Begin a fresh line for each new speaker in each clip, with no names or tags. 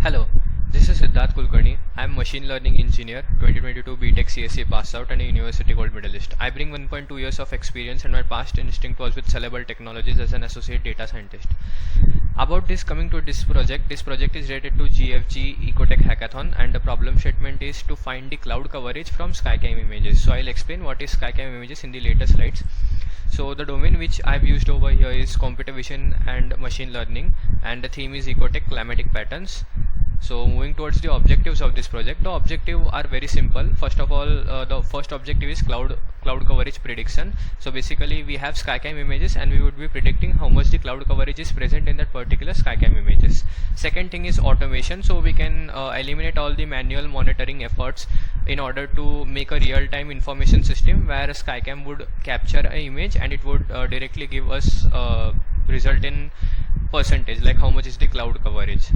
Hello, this is Siddharth Kulkarni. I am machine learning engineer, 2022 BTech CSE pass out and a university gold medalist. I bring 1.2 years of experience and my past instinct was with sellable technologies as an associate data scientist. About this coming to this project is related to GFG EcoTech Hackathon, and the problem statement is to find the cloud coverage from Skycam images. So I'll explain what is Skycam images in the later slides. So the domain which I've used over here is computer vision and machine learning, and the theme is EcoTech Climatic patterns. So moving towards the objectives of this project, the objectives are very simple. First of all, the first objective is cloud coverage prediction. So basically we have Skycam images and we would be predicting how much the cloud coverage is present in that particular Skycam images. Second thing is automation. So we can eliminate all the manual monitoring efforts in order to make a real-time information system where Skycam would capture an image and it would directly give us result in percentage, like how much is the cloud coverage.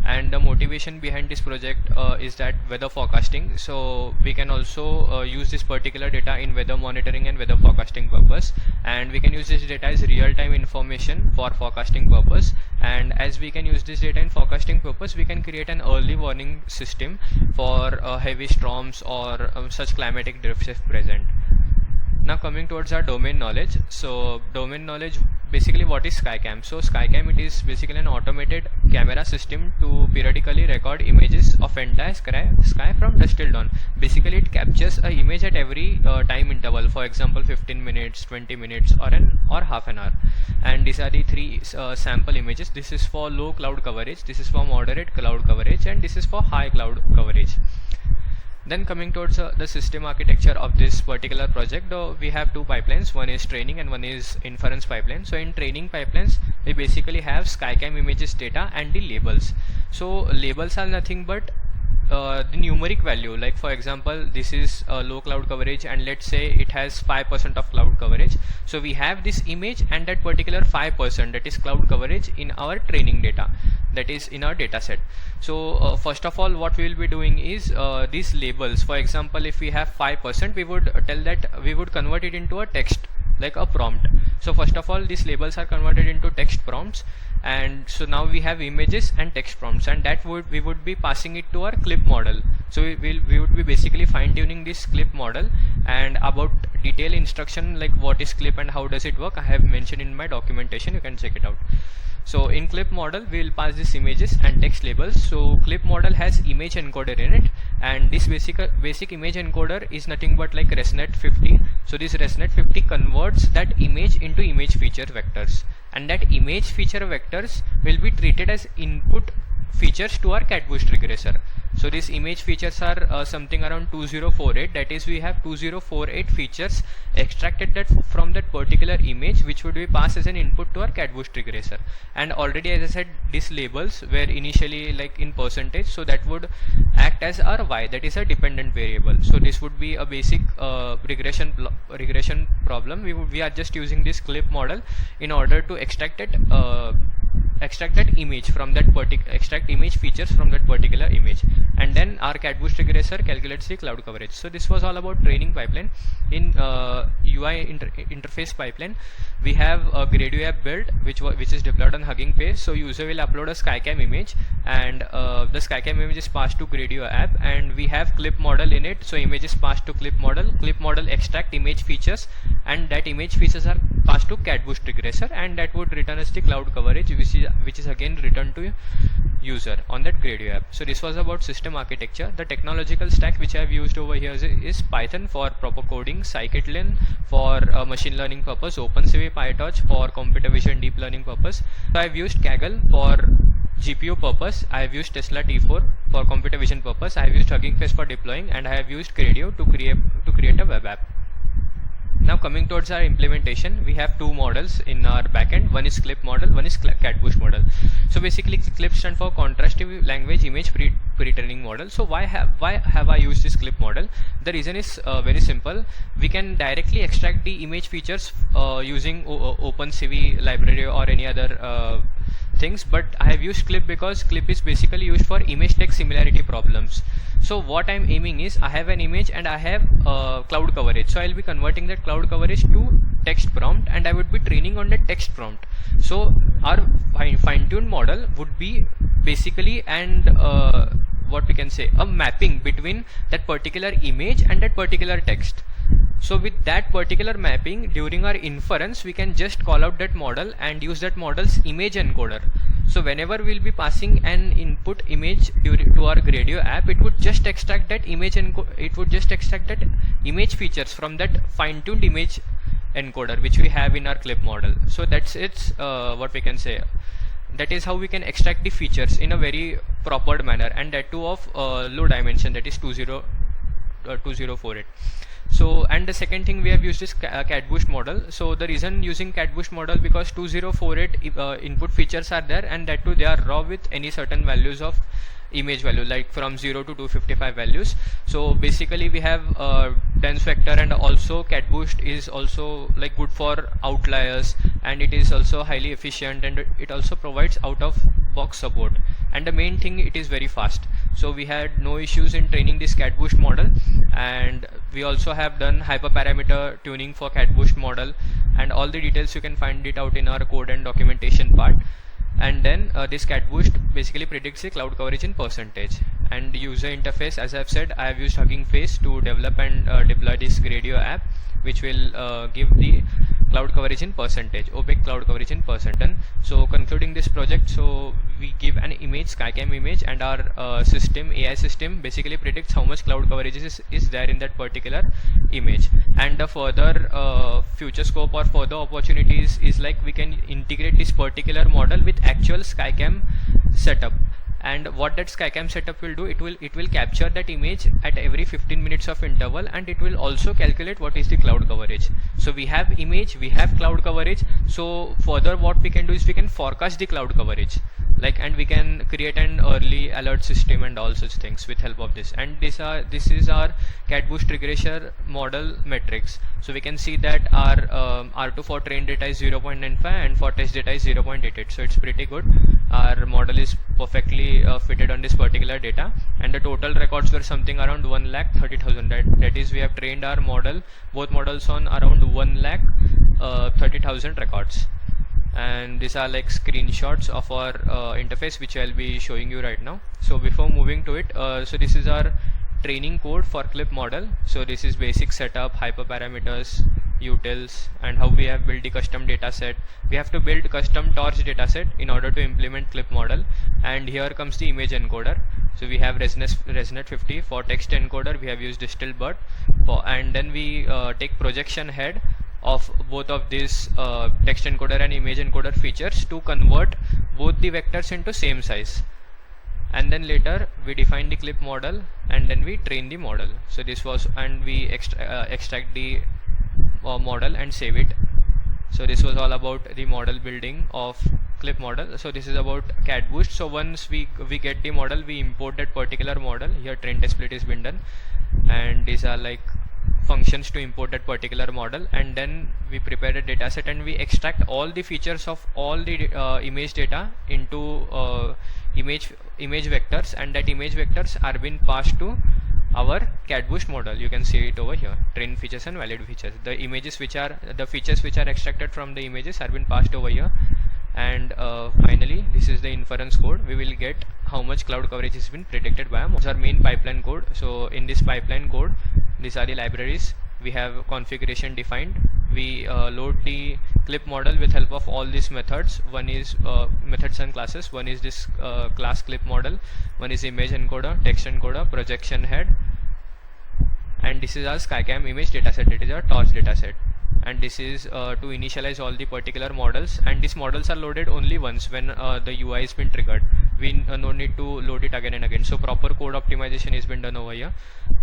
And the motivation behind this project is that weather forecasting. So we can also use this particular data in weather monitoring and weather forecasting purpose, and we can use this data as real-time information for forecasting purpose. And as we can use this data in forecasting purpose, we can create an early warning system for heavy storms or such climatic drifts if present. Now coming towards our domain knowledge. So domain knowledge, basically what is Skycam? So Skycam, it is basically an automated camera system to periodically record images of entire sky from dusk till dawn. Basically it captures an image at every time interval, for example 15 minutes, 20 minutes or half an hour. And these are the three sample images. This is for low cloud coverage, this is for moderate cloud coverage, and this is for high cloud coverage. Then coming towards the system architecture of this particular project, we have two pipelines. One is training and one is inference pipeline. So in training pipelines, we basically have Skycam images data and the labels. So labels are nothing but the numeric value. Like for example, this is low cloud coverage and let's say it has 5% of cloud coverage. So we have this image and that particular 5%, that is cloud coverage, in our training data, that is in our data set. So first of all, what we will be doing is these labels. For example, if we have 5%, we would tell that we would convert it into a text, like a prompt. So first of all, these labels are converted into text prompts, and so now we have images and text prompts, and that we would be passing it to our clip model. So we would be basically fine tuning this clip model. And about detailed instruction like what is clip and how does it work, I have mentioned in my documentation, you can check it out. So in clip model, we will pass these images and text labels. So clip model has image encoder in it, and this basic image encoder is nothing but like ResNet 50. So this ResNet 50 converts that image into image feature vectors, and that image feature vectors will be treated as input features to our CatBoost regressor. So these image features are something around 2048, that is we have 2048 features extracted from that particular image, which would be passed as an input to our CatBoost regressor. And already, as I said, these labels were initially like in percentage, so that would act as our y, that is a dependent variable. So this would be a basic regression problem. We are just using this clip model in order to extract that image from that extract image features from that particular image, and then our CatBoost regressor calculates the cloud coverage. So this was all about training pipeline. In UI interface pipeline, we have a Gradio app built which is deployed on Hugging Face. So user will upload a Skycam image, and the Skycam image is passed to Gradio app, and we have clip model in it. So image is passed to clip model extract image features, and that image features are passed to CatBoost regressor, and that would return us the cloud coverage, which is again returned to user on that Gradio app. So this was about system architecture. The technological stack which I have used over here is Python for proper coding, Scikit-learn for machine learning purpose, OpenCV, PyTorch for computer vision deep learning purpose. So I have used Kaggle for GPU purpose, I have used Tesla T4 for computer vision purpose, I have used Hugging Face for deploying, and I have used Gradio to create a web app. Now coming towards our implementation, we have two models in our backend. One is clip model, one is CatBoost model. So basically clip stands for contrastive language image pre-training model. So why have I used this clip model? The reason is very simple. We can directly extract the image features using OpenCV library or any other things, but I have used clip because clip is basically used for image text similarity problems. So what I'm aiming is, I have an image and I have cloud coverage, so I'll be converting that cloud coverage to text prompt, and I would be training on the text prompt. So our fine-tuned model would be basically what we can say, a mapping between that particular image and that particular text. So with that particular mapping, during our inference, we can just call out that model and use that model's image encoder. So whenever we'll be passing an input image to our Gradio app, it would just extract that image image features from that fine-tuned image encoder which we have in our clip model. So that's what we can say. That is how we can extract the features in a very proper manner, and that too of low dimension, that is 2048. So, and the second thing we have used is cat boost model. So the reason using cat boost model, because 2048 input features are there, and that too they are raw with any certain values of image value, like from 0 to 255 values. So basically we have dense vector, and also cat boost is also like good for outliers, and it is also highly efficient, and it also provides out of box support, and the main thing, it is very fast. So we had no issues in training this cat boost model, and we also have done hyperparameter tuning for cat boost model, and all the details you can find it out in our code and documentation part. And then this cat boost basically predicts the cloud coverage in percentage. And user interface, as I've said, I have used Hugging Face to develop and deploy this Gradio app, which will give the cloud coverage in percentage, opaque cloud coverage in percent. So concluding this project, so we give an image, Skycam image, and our AI system basically predicts how much cloud coverage is there in that particular image. And the further future scope or further opportunities is like we can integrate this particular model with actual Skycam setup. And what that Skycam setup will do, it will capture that image at every 15 minutes of interval, and it will also calculate what is the cloud coverage. So we have image, we have cloud coverage. So further what we can do is we can forecast the cloud coverage, and we can create an early alert system and all such things with help of this. And this is our cat boost regression model metrics. So we can see that our R2 for trained data is 0.95 and for test data is 0.88. So it's pretty good. Our model is perfectly fitted on this particular data, and the total records were something around 1,30,000. That is, we have trained our model, both models, on around 1,30,000 records. And these are like screenshots of our interface, which I'll be showing you right now. So before moving to it, so this is our training code for clip model. So this is basic setup, hyperparameters, utils, and how we have built the custom data set. We have to build custom torch data set in order to implement clip model. And here comes the image encoder. So we have ResNet 50. For text encoder we have used Distilbert, and then we take projection head of both of these text encoder and image encoder features to convert both the vectors into same size. And then later we define the clip model, and then we train the model. So this was, and we extract the model and save it. So this was all about the model building of clip model. So this is about cat boost. So once we get the model, we import that particular model. Here train test split is been done, and these are like functions to import that particular model. And then we prepare a data set, and we extract all the features of all the image data into image vectors, and that image vectors are being passed to our cat boost model. You can see it over here, train features and valid features. The features which are extracted from the images are being passed over here. And finally, this is the inference code. We will get how much cloud coverage has been predicted by our main pipeline code. So in this pipeline code, these are the libraries. We have configuration defined. We load the clip model with help of all these methods. One is methods and classes. One is this class clip model. One is image encoder, text encoder, projection head. And this is our Skycam image dataset. It is our torch dataset. And this is to initialize all the particular models, and these models are loaded only once when the UI has been triggered. We no need to load it again and again. So proper code optimization has been done over here,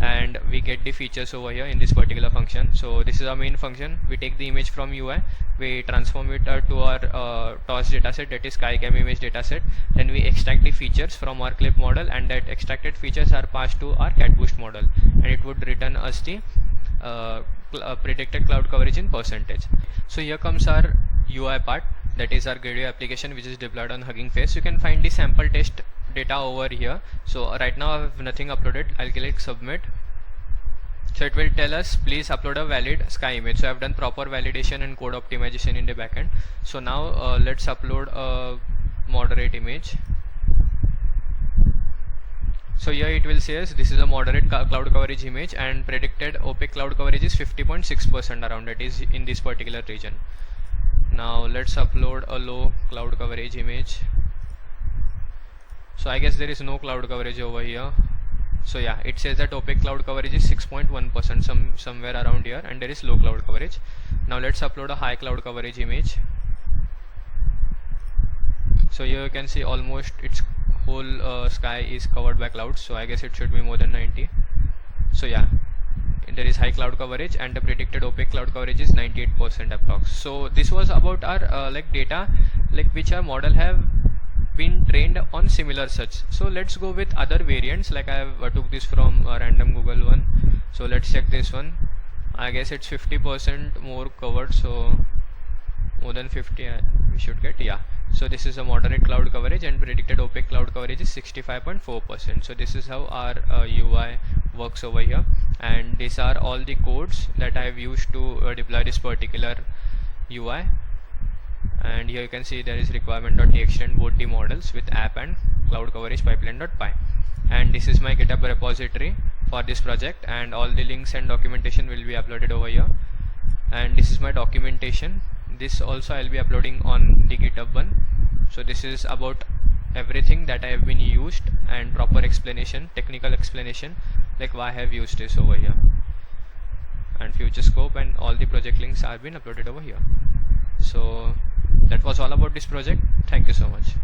and we get the features over here in this particular function. So this is our main function. We take the image from UI, we transform it to our torch dataset, that is Skycam image dataset. Then we extract the features from our clip model, and that extracted features are passed to our cat boost model, and it would return us the predicted cloud coverage in percentage. So here comes our UI part. that is our Gradeo application which is deployed on Hugging Face. You can find the sample test data over here. So right now I have nothing uploaded. I'll click submit. So it will tell us please upload a valid sky image. So I've done proper validation and code optimization in the backend. So now let's upload a moderate image. So here it will say this is a moderate cloud coverage image, and predicted opaque cloud coverage is 50.6% around it is in this particular region. Now let's upload a low cloud coverage image. So I guess there is no cloud coverage over here. So yeah, it says that opaque cloud coverage is 6.1%, somewhere around here, and there is low cloud coverage. Now let's upload a high cloud coverage image. So here you can see almost its whole sky is covered by clouds, so I guess it should be more than 90. So yeah, there is high cloud coverage, and the predicted opaque cloud coverage is 98% approx. So this was about our like data like which our model have been trained on similar such. So let's go with other variants. Like I have took this from a random Google one. So let's check this one. I guess it's 50% more covered, so more than 50 we should get. Yeah, so this is a moderate cloud coverage, and predicted opaque cloud coverage is 65.4%. so this is how our UI works over here, and these are all the codes that I have used to deploy this particular UI. And here you can see there is requirement.txt and both the models with app and cloud coverage pipeline.py. And this is my GitHub repository for this project, and all the links and documentation will be uploaded over here. And this is my documentation. This also I'll be uploading on the GitHub one. So this is about everything that I have been used, and proper explanation, technical explanation, like why I have used this over here, and future scope, and all the project links have been uploaded over here. So that was all about this project. Thank you so much.